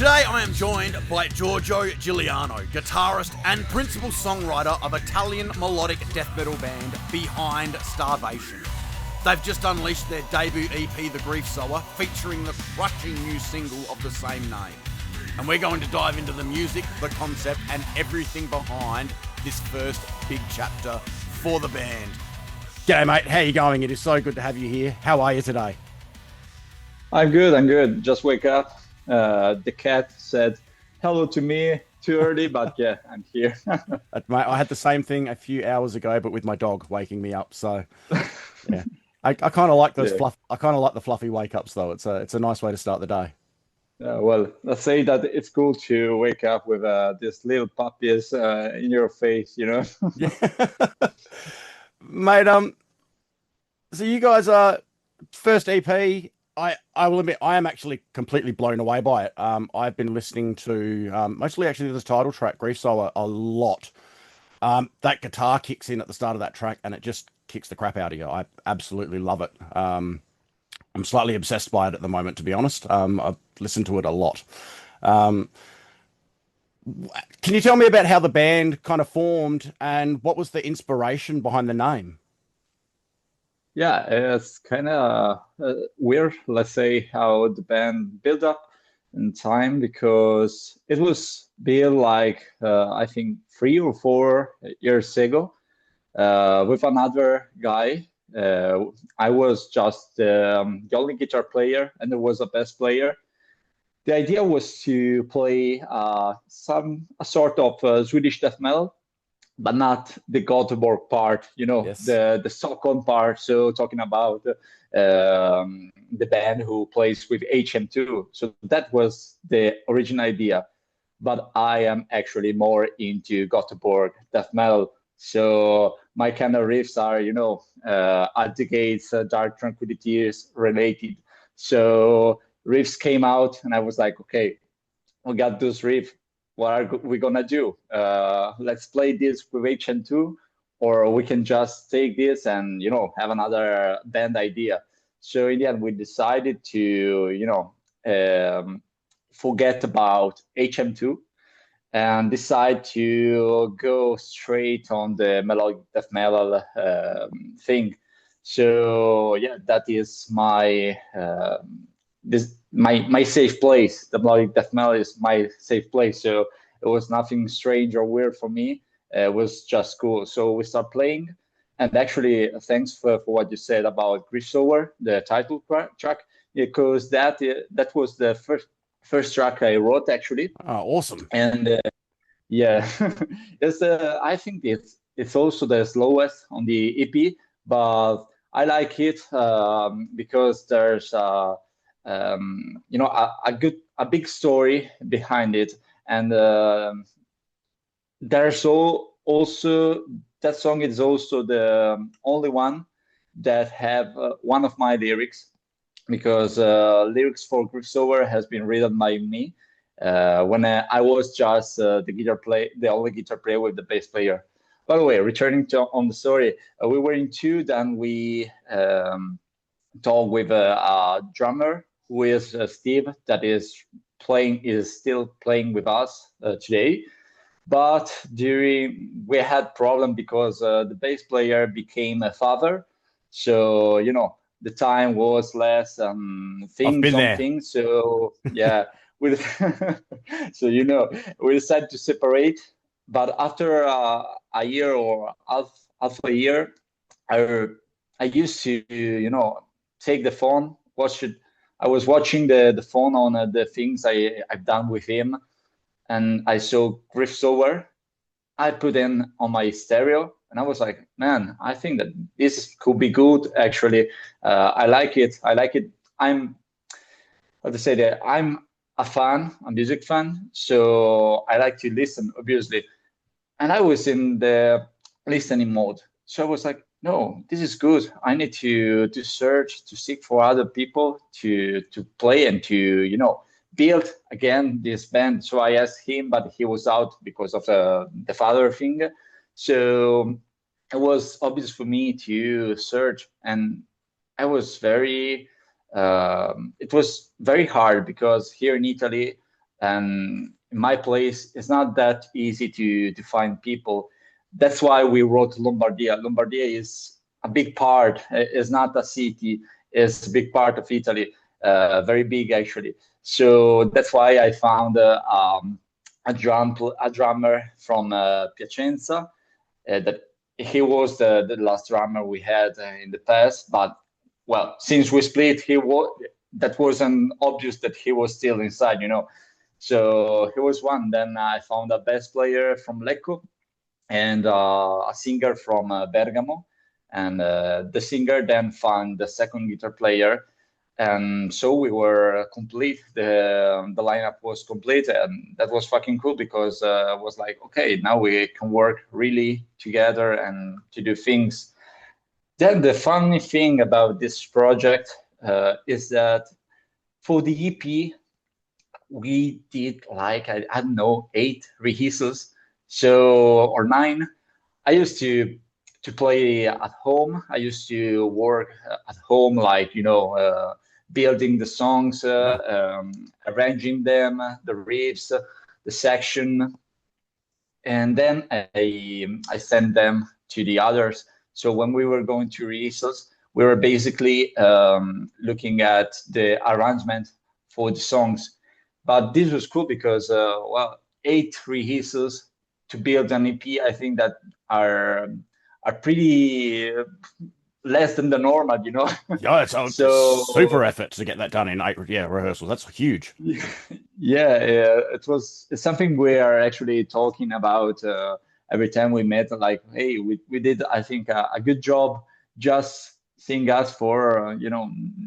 Today I am joined by Giorgio Giuliano, guitarist and principal songwriter of Italian melodic death metal band Behind Starvation. They've just unleashed their debut EP, The Grief Sower, featuring the crushing new single of the same name. And we're going to dive into the music, the concept, and everything behind this first big chapter for the band. G'day, mate. How you going? It is so good to have you here. How are you today? I'm good. Just wake up. The cat said hello to me too early, but yeah, I'm here. Mate, I had the same thing a few hours ago, but with my dog waking me up. So, yeah, I kind of like those I kind of like the fluffy wake ups, though. It's a nice way to start the day. Well, let's say that it's cool to wake up with these little puppies in your face, you know. Yeah, mate. So you guys are first EP. I will admit I am actually completely blown away by it. I've been listening to mostly actually this title track, Grief Sower, a lot. That guitar kicks in at the start of that track and it just kicks the crap out of you. I absolutely love it. I'm slightly obsessed by it at the moment, to be honest. I've listened to it a lot. Can you tell me about how the band kind of formed and what was the inspiration behind the name? Yeah, it's kind of weird, let's say, how the band built up in time, because it was built like, I think, 3 or 4 years ago with another guy. I was just the only guitar player and there was a bass player. The idea was to play a sort of Swedish death metal, but not the Göteborg part, you know, Yes. the Stockholm part. So talking about the band who plays with HM2. So that was the original idea. But I am actually more into Göteborg death metal. So my kind of riffs are, you know, At the Gates, Dark Tranquillities related. So riffs came out and I was like, okay, we got those riffs. What are we gonna do? Let's play this with HM2, or we can just take this and, you know, have another band idea. So in the end, we decided to, you know, forget about HM2 and decide to go straight on the melodic death metal thing. So yeah, that is my my safe place. The melodic death metal is my safe place. So it was nothing strange or weird for me. It was just cool. So we start playing, and actually, thanks for what you said about Grief Sower, the title track, because that was the first track I wrote actually. Oh, awesome! And yeah, it's I think it's also the slowest on the EP, but I like it because there's you know, a big story behind it, and there's also that song is also the only one that have one of my lyrics, because lyrics for Grief Sower has been written by me when I was just the only guitar player with the bass player. By the way, returning on the story, we were in two, then we talked with a drummer who is Steve, that is still playing with us today. But we had problem because the bass player became a father, so you know the time was less things. So yeah, so you know we decided to separate. But after a year or half a year, I used to, you know, take the phone, I was watching the phone on the things I've done with him, and I saw Grief Sower. I put in on my stereo, and I was like, man, I think that this could be good. Actually, I like it. I'm, how to say that, I'm a music fan, so I like to listen, obviously. And I was in the listening mode, so I was like, no, this is good. I need to seek for other people to play and to, you know, build again this band. So I asked him, but he was out because of the father thing. So it was obvious for me to search, and I was it was very hard because here in Italy, and in my place, it's not that easy to find people. That's why we wrote Lombardia. Lombardia is a big part. It's not a city. It's a big part of Italy. Very big, actually. So that's why I found a drummer from Piacenza. That he was the last drummer we had in the past. But well, since we split, that wasn't obvious that he was still inside, So he was one. Then I found a bass player from Lecco and a singer from Bergamo. And the singer then found the second guitar player. And so we were complete. The lineup was complete. And that was fucking cool because it was like, okay, now we can work really together and to do things. Then the funny thing about this project is that for the EP, we did like, I don't know, 8 rehearsals, or 9. I used to play at home. I used to work at home, like, building the songs, arranging them, the riffs, the section. And then I sent them to the others. So when we were going to rehearsals, we were basically looking at the arrangement for the songs. But this was cool because, 8 rehearsals to build an EP, I think that are pretty less than the normal, Yeah, it's so super effort to get that done in 8 rehearsals. That's huge. Yeah, it's something we are actually talking about every time we met. Like, hey, we did, I think, a good job. Just seeing us for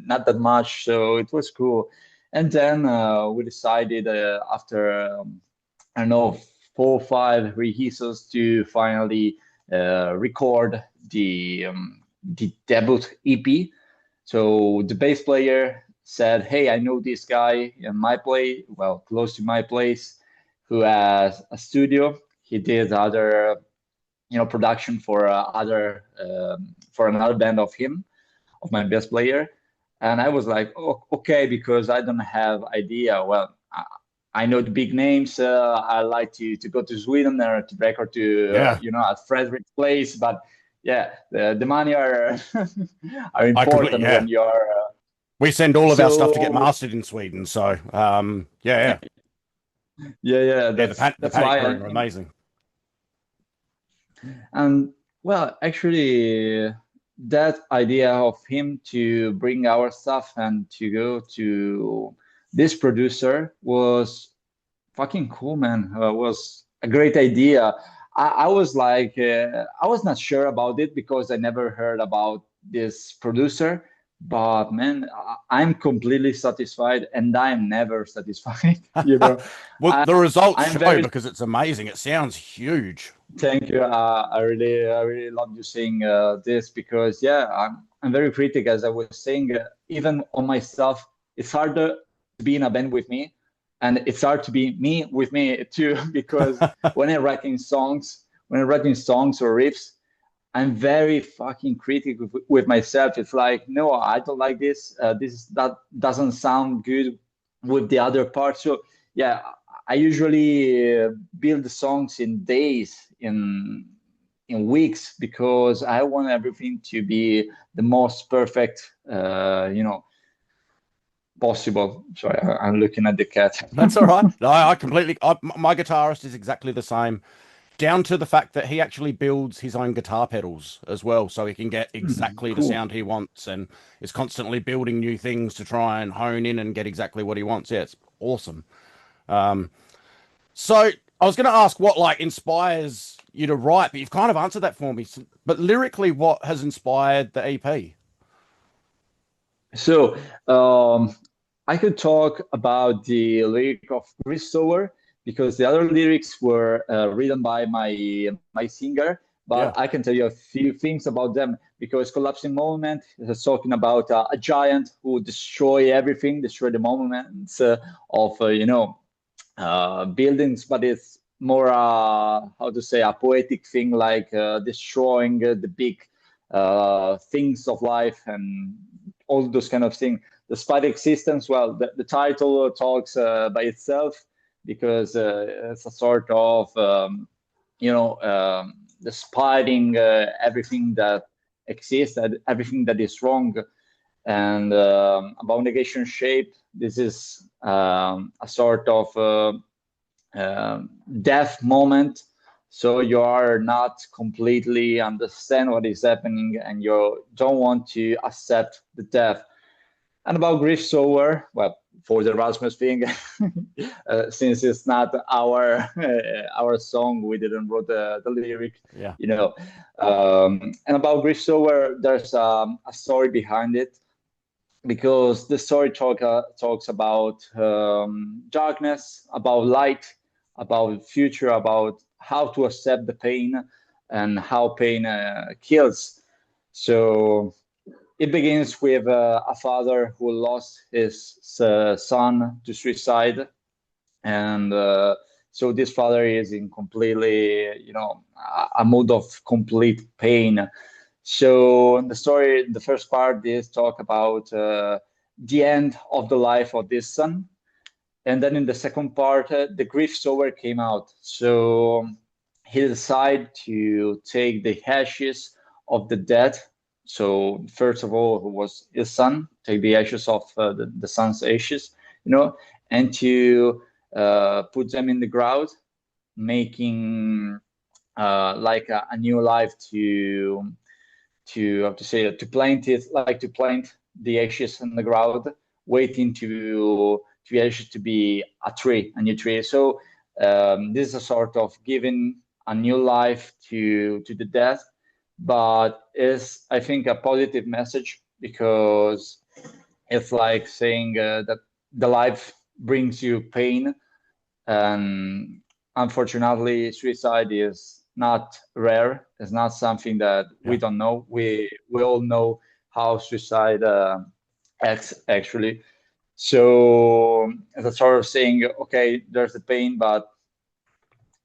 not that much, so it was cool. And then we decided after I don't know 4 or 5 rehearsals to finally record the debut EP. So the bass player said, "Hey, I know this guy in my place, close to my place, who has a studio. He did other, production for for another band of my bass player." And I was like, "Oh, okay," because I don't have idea. Well, I know the big names. I like to go to Sweden or to record to at Frederick's place, but yeah, the money are are important when you are. We send all of our stuff to get mastered in Sweden, so yeah. That's why are amazing. And well, actually, that idea of him to bring our stuff and to go to this producer was fucking cool, man. Was a great idea. I was like, I was not sure about it because I never heard about this producer. But man, I'm completely satisfied, and I'm never satisfied. Well, the results show because it's amazing. It sounds huge. Thank you. I really love you saying this because I'm very critical. As I was saying, even on myself, it's harder to be in a band with me, and it's hard to be me with me too. Because when I'm writing songs or riffs, I'm very fucking critical with myself. It's like, no, I don't like this. That doesn't sound good with the other part. So yeah, I usually build the songs in days, in weeks, because I want everything to be the most perfect, possible. Sorry, I'm looking at the cat. That's all right. No, I completely. My guitarist is exactly the same. Down to the fact that he actually builds his own guitar pedals as well, so he can get exactly the sound he wants, and is constantly building new things to try and hone in and get exactly what he wants. Yeah, it's awesome. So I was going to ask what inspires you to write, but you've kind of answered that for me. But lyrically, what has inspired the EP? So I could talk about the lyric of Grief Sower, because the other lyrics were written by my singer, but I can tell you a few things about them, because Collapsing Moment is talking about a giant who destroy the monuments of buildings, but it's more a poetic thing, like destroying the big things of life and all those kind of things. Despite existence, well, the title talks by itself. because it's a sort of despite everything that exists, everything that is wrong. And about negation shape, this is a sort of death moment. So you are not completely understand what is happening, and you don't want to accept the death. And about Grief Sower, well, for the Rasmus thing, since it's not our song, we didn't wrote the lyric. Yeah. And about Grief Sower, there's a story behind it, because the story talks about darkness, about light, about future, about how to accept the pain and how pain kills. So it begins with a father who lost his son to suicide, and so this father is in completely, a mood of complete pain. So the story, the first part is talk about the end of the life of this son, and then in the second part, the Grief Sower came out. So he decided to take the ashes of the dead. So first of all, who was his son, take the ashes of the son's ashes, and to put them in the ground, making like a new life to how to say it, to plant it, like to plant the ashes in the ground, waiting to ashes to be a new tree. So this is a sort of giving a new life to the death, but is, I think, a positive message, because it's like saying that the life brings you pain, and unfortunately suicide is not rare. It's not something that we don't know. We all know how suicide acts, actually. So it's a sort of saying, okay, there's the pain, but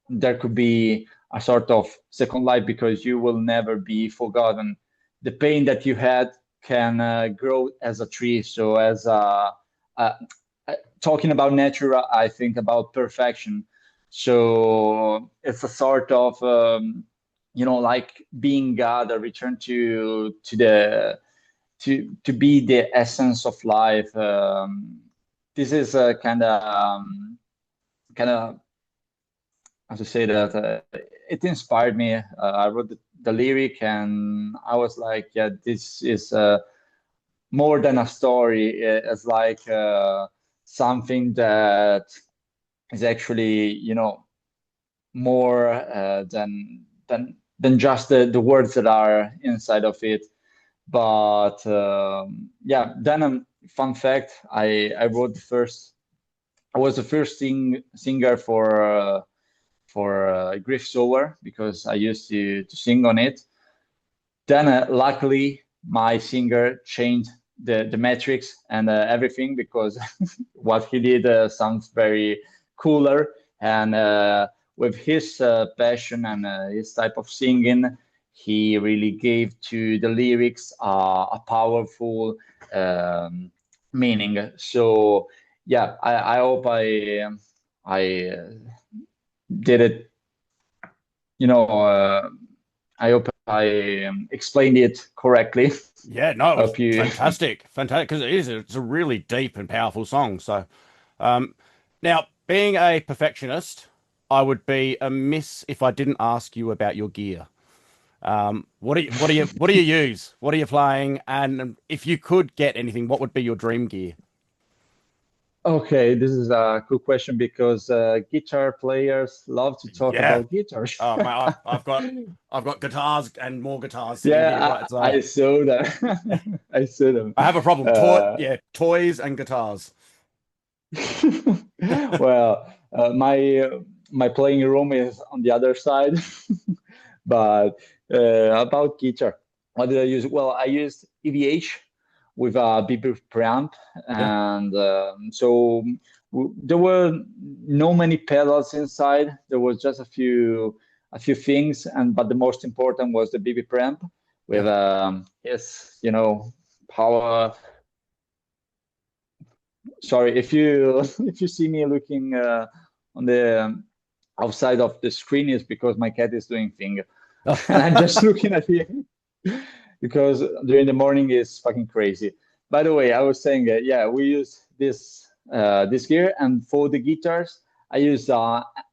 there could be a sort of second life, because you will never be forgotten. The pain that you had can grow as a tree. So as talking about nature, I think about perfection. So it's a sort of like being God, a return to be the essence of life. This is a kind of how to say that it inspired me. I wrote the lyric, and I was like, yeah, this is more than a story. It's like something that is actually, more than just the words that are inside of it. But yeah, then fun fact, I wrote the first. I was the first singer for Grief Sower, because I used to sing on it. Then luckily my singer changed the metrics and everything, because what he did sounds very cooler, and with his passion and his type of singing, he really gave to the lyrics a powerful meaning. So yeah, I hope I did it, I hope I explained it correctly. Yeah, no, it was Hope you. fantastic, because it's a really deep and powerful song. So, now being a perfectionist, I would be amiss if I didn't ask you about your gear. What do you use? What are you playing? And if you could get anything, what would be your dream gear? Okay, this is a good question, because guitar players love to talk Yeah. about guitars. Oh, mate, I've got guitars and more guitars sitting here, Yeah, right? So I saw that. I saw them. I have a problem. Uh, Toys and guitars. well, my playing room is on the other side. But about guitar, what did I use? Well, I used EVH with a BB preamp, Yeah. and so there were no many pedals inside. There was just a few things, but the most important was the BB preamp with Yeah. his power. Sorry if you if you see me looking on the outside of the screen is because my cat is doing thing, and I'm just looking at him because during the morning is fucking crazy. By the way, I was saying that yeah, we use this gear, and for the guitars, I use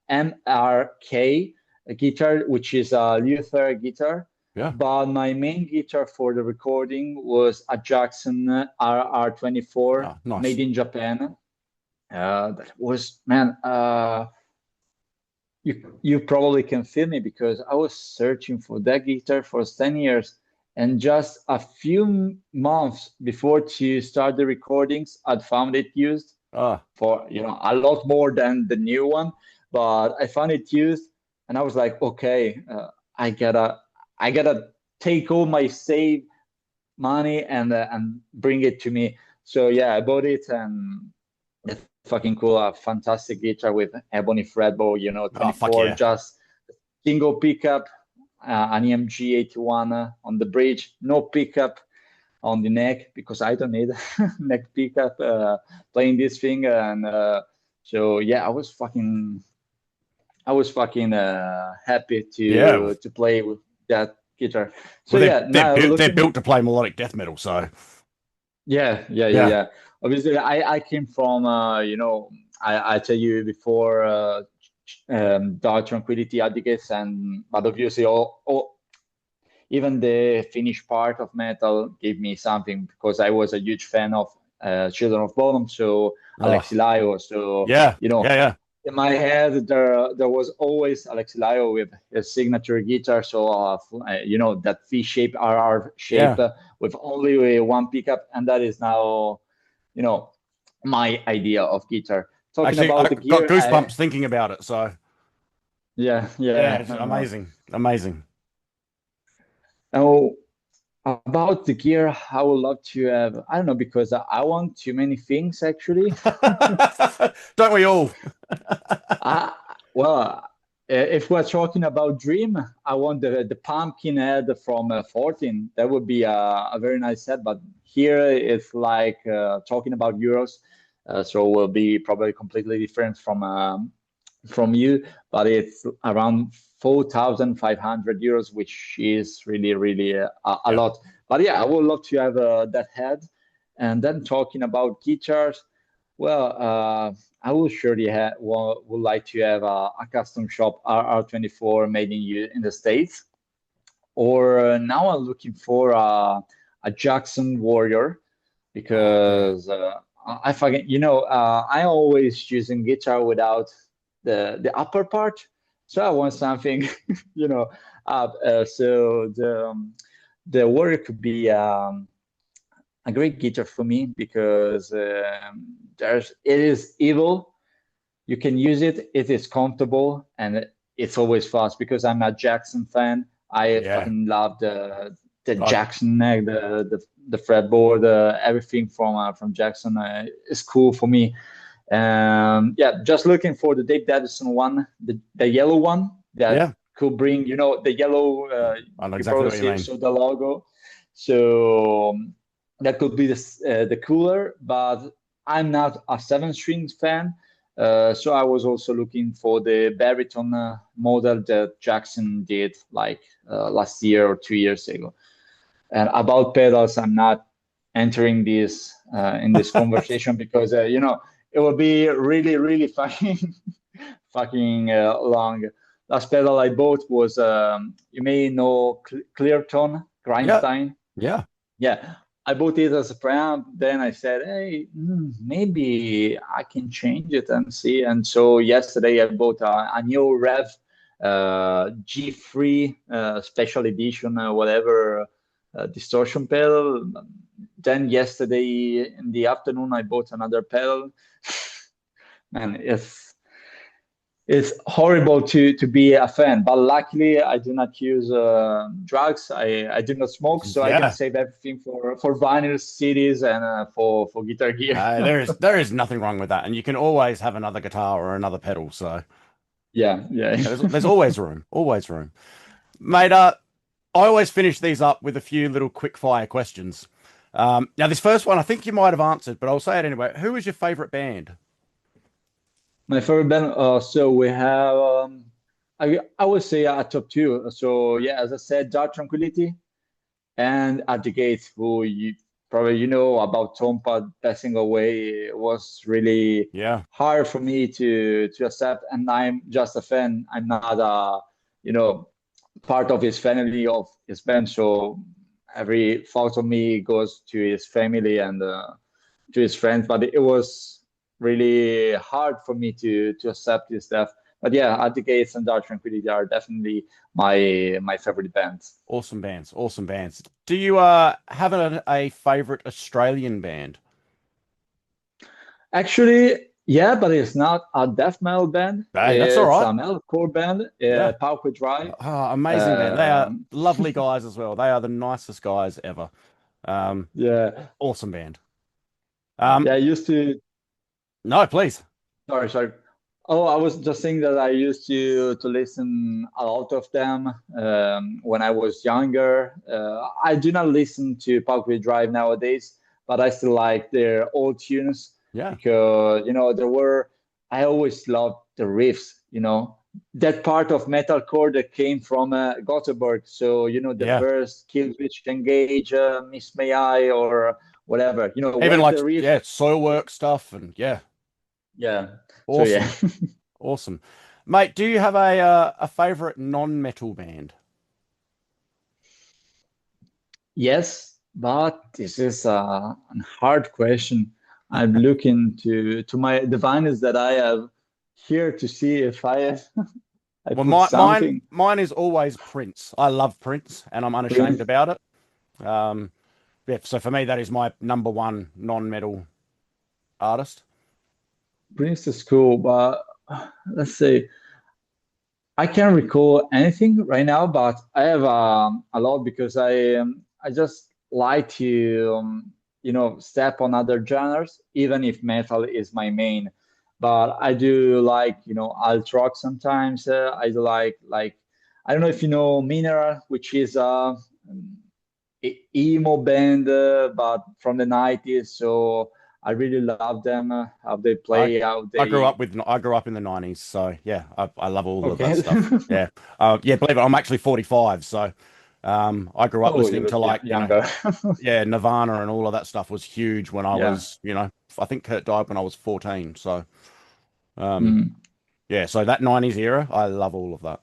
MRK guitar, which is a Luther guitar. Yeah. But my main guitar for the recording was a Jackson RR24, nice. made in Japan. That was, man, you probably can feel me because I was searching for that guitar for 10 years. And just a few months before to start the recordings, I'd found it used for, a lot more than the new one. But I found it used, and I was like, okay, I gotta take all my saved money and bring it to me. So yeah, I bought it, and it's fucking cool. A fantastic guitar with ebony fretboard, 24, just single pickup, an EMG 81 on the bridge, no pickup on the neck because I don't need neck pickup playing this thing. And so yeah, I was fucking happy to play with that guitar. So they're built to play melodic death metal. So yeah. Obviously, I came from I tell you before Dark Tranquility, Adicus, but obviously all even the Finnish part of metal gave me something because I was a huge fan of Children of Bodom, so Alexi Laiho. So in my head, there was always Alexi Laiho with his signature guitar. So, that V-shape, RR shape with only one pickup. And that is now, my idea of guitar. Actually, I got goosebumps thinking about it. So, yeah, it's amazing. Now, about the gear, I would love to have, I don't know, because I want too many things, actually. Don't we all? Well, if we're talking about Dream, I want the pumpkin head from 14. That would be a very nice set. But here it's like talking about euros, so it will be probably completely different from you. But it's around 4,500 euros, which is really, really a lot. But yeah, I would love to have that head. And then talking about guitars, well, I will surely would like to have a custom shop RR24 made in the States. Or now I'm looking for a Jackson Warrior because I fucking, I always using guitar without the upper part. So I want something, up. So the Warrior could be a great guitar for me because it is evil. You can use it. It is comfortable and it's always fast because I'm a Jackson fan. I fucking love the Jackson neck, the fretboard, everything from Jackson is cool for me. Just looking for the Dave Davidson one, the yellow one that could bring, the yellow. I know exactly what you mean. So the logo. So that could be the cooler, but I'm not a 7-string fan. So I was also looking for the baritone model that Jackson did like last year or 2 years ago. And about pedals, I'm not entering this in this conversation because it will be really, really fucking long. Last pedal I bought was you may know Cleartone Grindstein. Yeah. I bought it as a preamp. Then I said, hey, maybe I can change it and see. And so yesterday I bought a new Rev G3 special edition, whatever, distortion pedal. Then yesterday in the afternoon I bought another pedal. Man, it's horrible to be a fan, but luckily I do not use drugs. I do not smoke, so I can save everything for vinyl, CDs, and for guitar gear. There is nothing wrong with that, and you can always have another guitar or another pedal. So yeah. There's always room, mate. I always finish these up with a few little quick fire questions. Now this first one I think you might have answered, but I'll say it anyway. Who is your favorite band? My favorite band. So we have. I would say a top two. So yeah, as I said, Dark Tranquility and At the Gates, who you probably about Tompa passing away. It was really Yeah. hard for me to accept, and I'm just a fan. I'm not a you know part of his family of his band. So every thought of me goes to his family and to his friends. But it was really hard for me to accept his death. But yeah, At the Gates and Dark Tranquility are definitely my favorite bands. Awesome bands. Awesome bands. Do you have a favorite Australian band? Actually, yeah, but it's not a death metal band. Hey, that's all It's right. a metalcore band, Yeah. Parkway Drive. Oh, amazing band. They are Um, lovely guys as well. They are the nicest guys ever. yeah, Awesome band. Um, yeah. I used to. no, please. Sorry, sorry. Oh, I was just saying that I used to listen a lot of them when I was younger. I do not listen to Parkway Drive nowadays, but I still like their old tunes Yeah. because there were. I always loved the riffs. That part of metalcore that came from Gothenburg. So the Yeah. first Killswitch Engage, Miss May I, or whatever. Even Where's like, the riff? yeah, Soilwork stuff and yeah. Yeah. So yeah. Awesome. Awesome. Mate, do you have a favorite non-metal band? Yes, but this is a hard question. I'm looking to my diviners that I have here to see if I Well, put something. mine is always Prince. I love Prince and I'm unashamed Prince, about it. Yeah, so for me, that is my number one non-metal artist. Prince is cool, but let's say I can't recall anything right now. But I have a lot because I just like to step on other genres, even if metal is my main. But I do like alt rock sometimes. I do like I don't know if you know Mineral, which is emo band, but from the 90s. So I really love them. How they I play, how I they. grew up in the 90s, so yeah, I love all of that Okay. stuff. Yeah. Yeah, believe it, I'm actually 45, so I grew up Oh, you listening look to like, younger. yeah, Nirvana and all of that stuff was huge when I Yeah. was, I think Kurt died when I was 14, so um Mm. yeah, so that 90s era, I love all of that.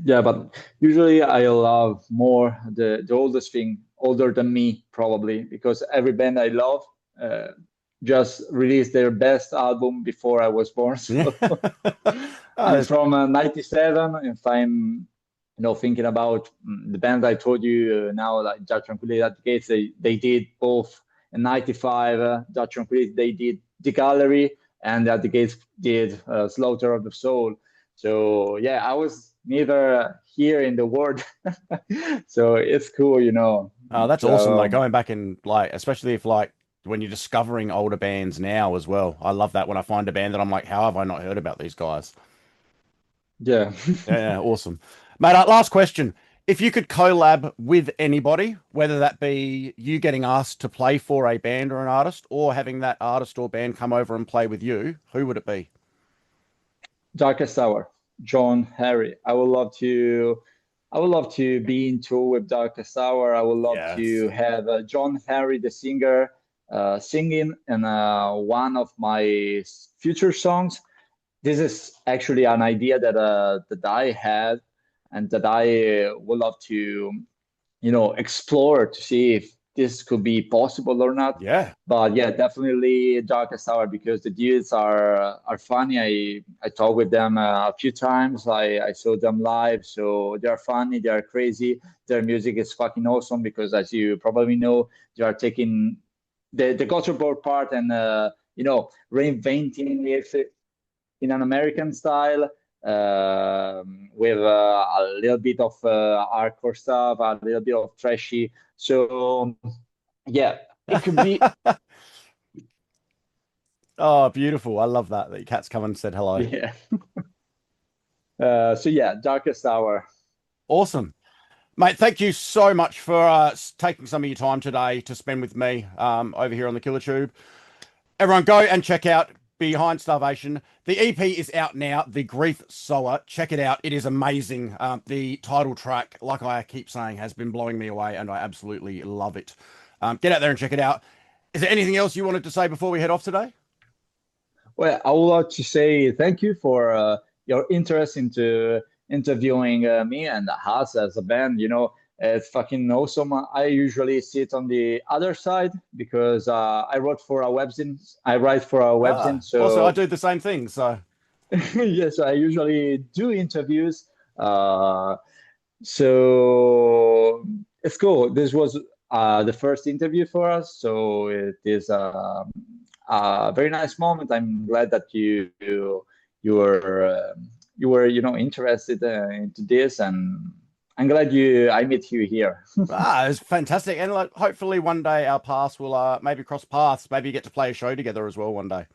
Yeah, but usually I love more the oldest thing, older than me probably, because every band I love uh, just released their best album before I was born. Yeah. So I'm Oh, from '97. If I'm thinking about the band I told you now, like Dark Tranquility at the Gates, they did both in '95. Dark Tranquility they did The Gallery, and at the Gates did Slaughter of the Soul. So yeah, I was neither here in the world, so it's cool. oh, that's awesome, So like going back and like, especially if like when you're discovering older bands now as well. I love that when I find a band that I'm like, how have I not heard about these guys? yeah. Yeah, yeah, awesome. Mate, last question. If you could collab with anybody, whether that be you getting asked to play for a band or an artist, or having that artist or band come over and play with you, who would it be? Darkest Hour, John Harry. I would love to be in tour with Darkest Hour. I would love Yes. to have John Harry, the singer, singing in one of my future songs. This is actually an idea that I had and that I would love to explore to see if this could be possible or not. Yeah. But yeah, definitely Darkest Hour because the dudes are funny. I talked with them a few times. I saw them live, so they're funny. They're crazy. Their music is fucking awesome because, as you probably know, they are taking the Gothenburg part and reinventing it in an American style with a little bit of hardcore stuff, a little bit of trashy. So yeah, it could be. Oh, beautiful. I love that your cat's come and said hello. Yeah. So yeah, Darkest Hour. Awesome. Mate, thank you so much for taking some of your time today to spend with me over here on the KillerTube. Everyone go and check out Behind Starvation. The EP is out now, The Grief Sower. Check it out. It is amazing. The title track, like I keep saying, has been blowing me away, and I absolutely love it. Get out there and check it out. Is there anything else you wanted to say before we head off today? Well, I would like to say thank you for your interest into interviewing me and us as a band. It's fucking awesome. I usually sit on the other side because I write for a webzine. So also I do the same thing. So yes, I usually do interviews. So it's cool. This was the first interview for us, so it is a very nice moment. I'm glad that you were interested into this, and I'm glad I met you here. it was fantastic, and like hopefully one day our paths will maybe cross paths. Maybe get to play a show together as well one day.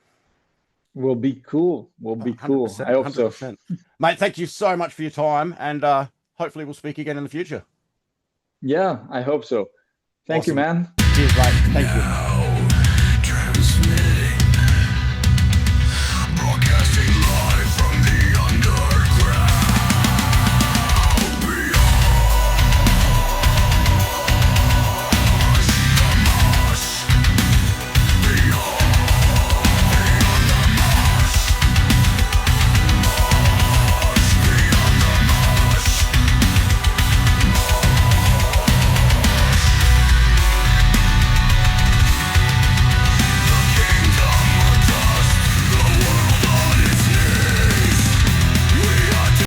Will be cool. Will be cool. I hope 100%. So, mate. Thank you so much for your time, and hopefully we'll speak again in the future. Yeah, I hope so. Thank you, man. Cheers, mate. Thank you.